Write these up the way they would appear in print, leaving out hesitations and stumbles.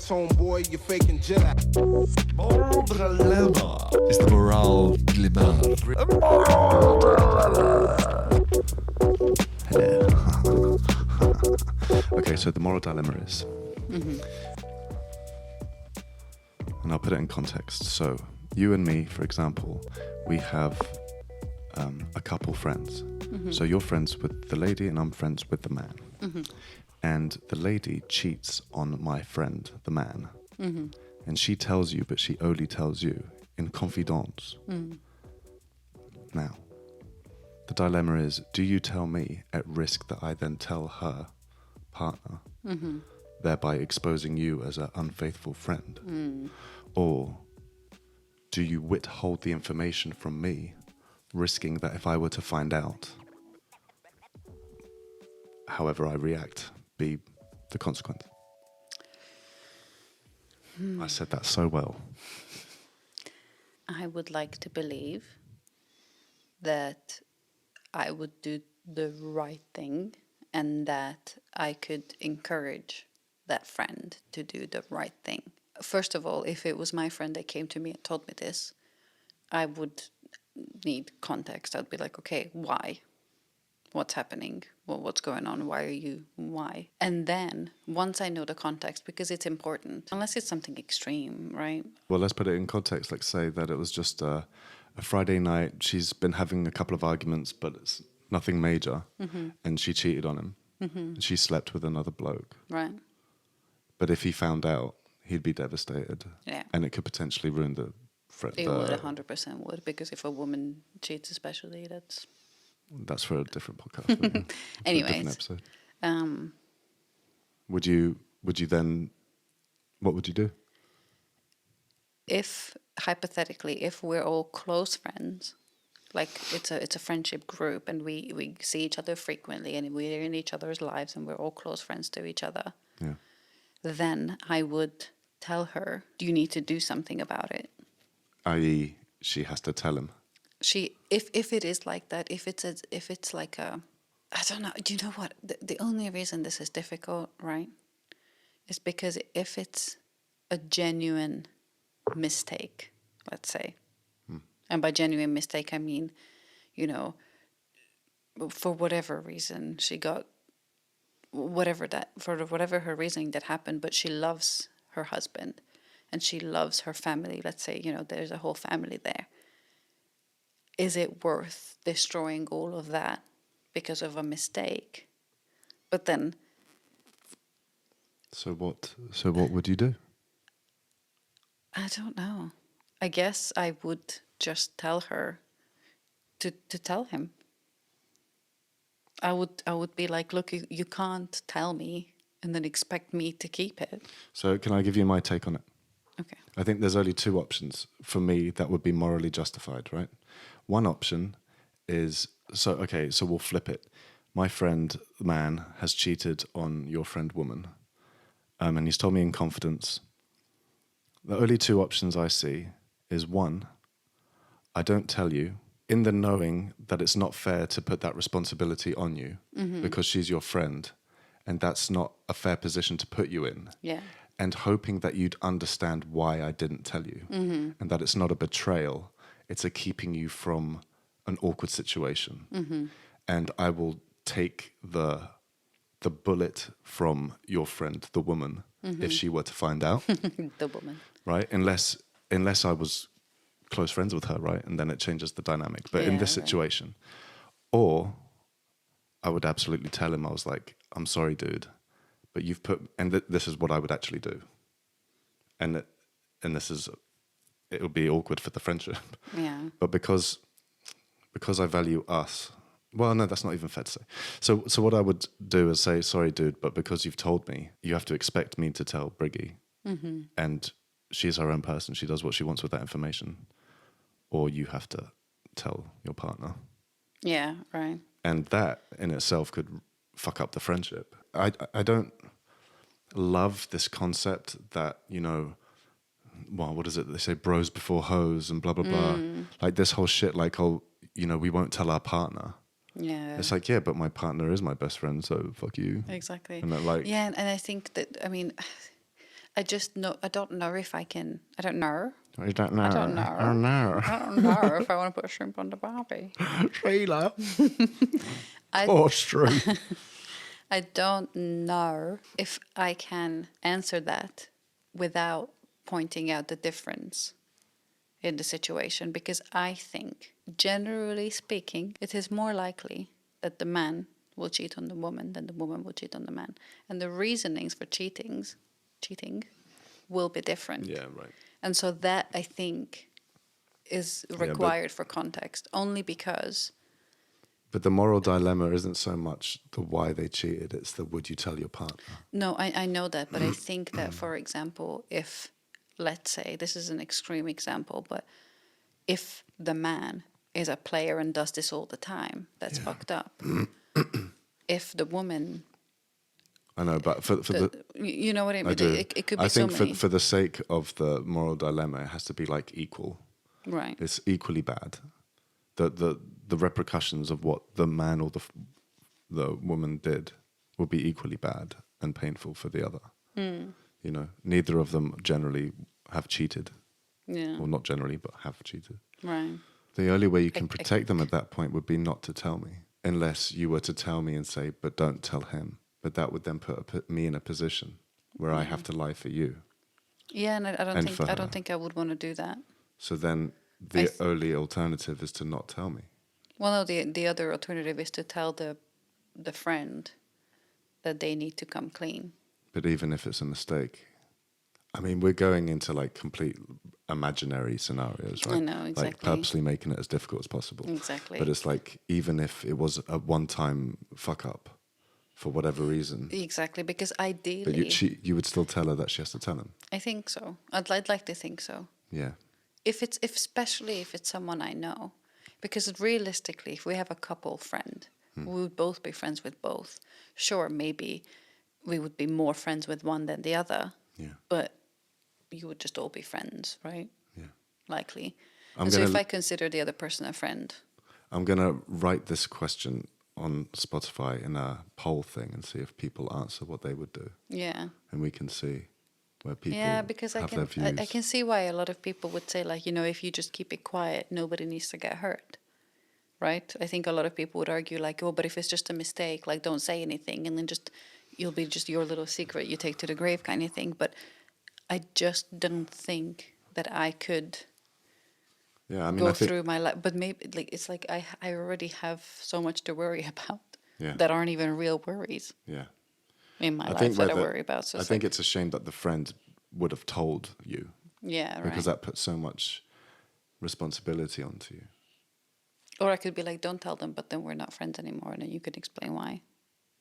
ass, homeboy, you faking jet. Moral dilemma. Is the moral dilemma. Hello. Okay, so the moral dilemma is, and I'll put it in context. So you and me, for example, we have a couple friends. So you're friends with the lady and I'm friends with the man. And the lady cheats on my friend, the man. And she tells you, but she only tells you in confidence. Now, the dilemma is, do you tell me at risk that I then tell her partner, thereby exposing you as an unfaithful friend? Or do you withhold the information from me, risking that if I were to find out, however I react, be the consequence? I said that so well. I would like to believe that I would do the right thing and that I could encourage that friend to do the right thing. First of all, if it was my friend that came to me and told me this, I would need context. I'd be like, okay, why? What's happening? Well, what's going on? Why? And then once I know the context, because it's important, unless it's something extreme, right? Well, let's put it in context. Like say that it was just a Friday night. She's been having a couple of arguments, but it's nothing major. And she cheated on him. And she slept with another bloke. Right. But if he found out, he'd be devastated. Yeah. And it could potentially ruin the friend. It would, 100% would, because if a woman cheats especially, That's for a different podcast. Anyways. A different episode. Would you then, what would you do? If, hypothetically, if we're all close friends, like it's a friendship group and we see each other frequently and we're in each other's lives and we're all close friends to each other, then I would tell her, you need to do something about it. I.e., she has to tell him. If it is like that, if it's like a, I don't know, do you know what? The only reason this is difficult, right, is because if it's a genuine mistake, let's say, and by genuine mistake I mean, for whatever reason she got whatever her reasoning that happened, but she loves her husband and she loves her family. Let's say, there's a whole family there. Is it worth destroying all of that because of a mistake? But then... So what would you do? I don't know. I guess I would just tell her to tell him. I would be like, look, you can't tell me and then expect me to keep it. So can I give you my take on it? Okay. I think there's only two options for me that would be morally justified, right? One option is, so we'll flip it. My friend, man, has cheated on your friend, woman. And he's told me in confidence. The only two options I see is one, I don't tell you, in the knowing that it's not fair to put that responsibility on you because she's your friend and that's not a fair position to put you in. Yeah. And hoping that you'd understand why I didn't tell you and that it's not a betrayal, it's a keeping you from an awkward situation. And I will take the bullet from your friend, the woman, if she were to find out. The woman. Right? Unless I was close friends with her, right? And then it changes the dynamic. But in this situation, or I would absolutely tell him, I was like, I'm sorry, dude, but you've put, and this is what I would actually do. And this is, it would be awkward for the friendship. Yeah. But because I value us, well, no, that's not even fair to say. So what I would do is say, sorry, dude, but because you've told me, you have to expect me to tell Briggy. And she's her own person. She does what she wants with that information. Or you have to tell your partner. Yeah, right. And that in itself could fuck up the friendship. I don't love this concept that, well, what is it? They say bros before hoes and blah, blah, blah. Like this whole shit, like, we won't tell our partner. Yeah. It's like, yeah, but my partner is my best friend, so fuck you. Exactly. And that, like... Yeah, and I think that, I just know, I don't know if I can, I don't know. I don't know. I don't know. I don't know. I don't know if I want to put shrimp on the Barbie. Sheila. I, Poor Street. I don't know if I can answer that without pointing out the difference in the situation, because I think, generally speaking, it is more likely that the man will cheat on the woman than the woman will cheat on the man. And the reasonings for cheating will be different. Yeah, right. And so that, I think, is required for context, only because... But the moral dilemma isn't so much the why they cheated, it's the would you tell your partner? No, I know that, but I think that, for example, if, let's say, this is an extreme example, but if the man is a player and does this all the time, that's fucked up. If the woman... I know, but for the You know what I mean? I do. It could be I think so many. for the sake of the moral dilemma, it has to be like equal. Right. It's equally bad. The repercussions of what the man or the woman did will be equally bad and painful for the other. You know, neither of them generally have cheated. Yeah. Well, not generally, but have cheated. Right. The only way you can protect them at that point would be not to tell me, unless you were to tell me and say, but don't tell him. But that would then put me in a position where I have to lie for you. Yeah, and I don't And think for I her. don't think I would want to do that. So then the only alternative is to not tell me. Well, no, the other alternative is to tell the friend that they need to come clean. But even if it's a mistake, I mean, we're going into like complete imaginary scenarios, right? I know, Like exactly. purposely making it as difficult as possible. Exactly. But it's like, even if it was a one-time fuck up for whatever reason, Exactly, because but ideally, you would still tell her that she has to tell him. I think so. I'd like to think so. Yeah. Especially if it's someone I know, because realistically, if we have a couple friend, we would both be friends with both. Sure, maybe we would be more friends with one than the other. Yeah. But you would just all be friends, right? Yeah. Likely. I'm And so gonna- if I consider the other person a friend, I'm going to write this question on Spotify in a poll thing and see if people answer what they would do. yeah. And we can see where people Yeah, because have their views. I can see why a lot of people would say, like, if you just keep it quiet, nobody needs to get hurt, right? I think a lot of people would argue, like, oh, but if it's just a mistake, like, don't say anything, and then you'll be just your little secret you take to the grave kind of thing. But I just don't think that I could Yeah, I mean, go I think, through my life. But maybe, like, it's like I already have so much to worry about Yeah. that aren't even real worries yeah. in my I life think that I whether- worry about. So I think it's a shame that the friend would have told you, yeah, right. because that puts so much responsibility onto you. Or I could be like, don't tell them, but then we're not friends anymore, and then you could explain why.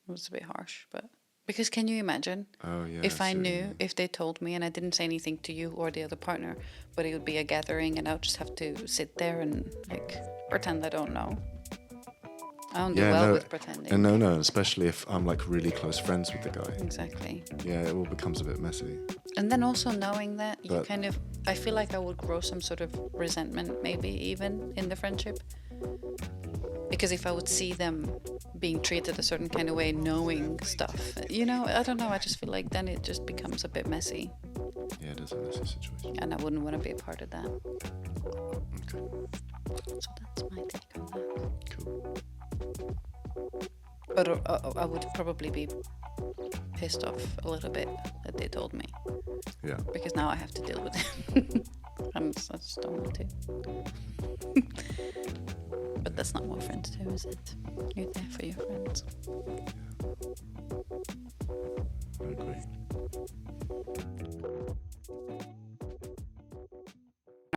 It was a bit harsh, but because can you imagine Oh, yeah. if I see what you knew, mean. if they told me and I didn't say anything to you or the other partner, but it would be a gathering and I would just have to sit there and like pretend I don't know. I don't do well with pretending. And no, especially if I'm like really close friends with the guy. Exactly. Yeah, it all becomes a bit messy. And then also knowing that you But- kind of, I feel like I would grow some sort of resentment, maybe even in the friendship. Because if I would see them being treated a certain kind of way, knowing stuff, I don't know, I just feel like then it just becomes a bit messy. Yeah, it is a messy situation. And I wouldn't want to be a part of that. Okay, So that's my take on that. cool. But I would probably be pissed off a little bit that they told me. Yeah. Because now I have to deal with it. I just don't want to. But that's not what friends do, is it? You're there for your friends. I agree.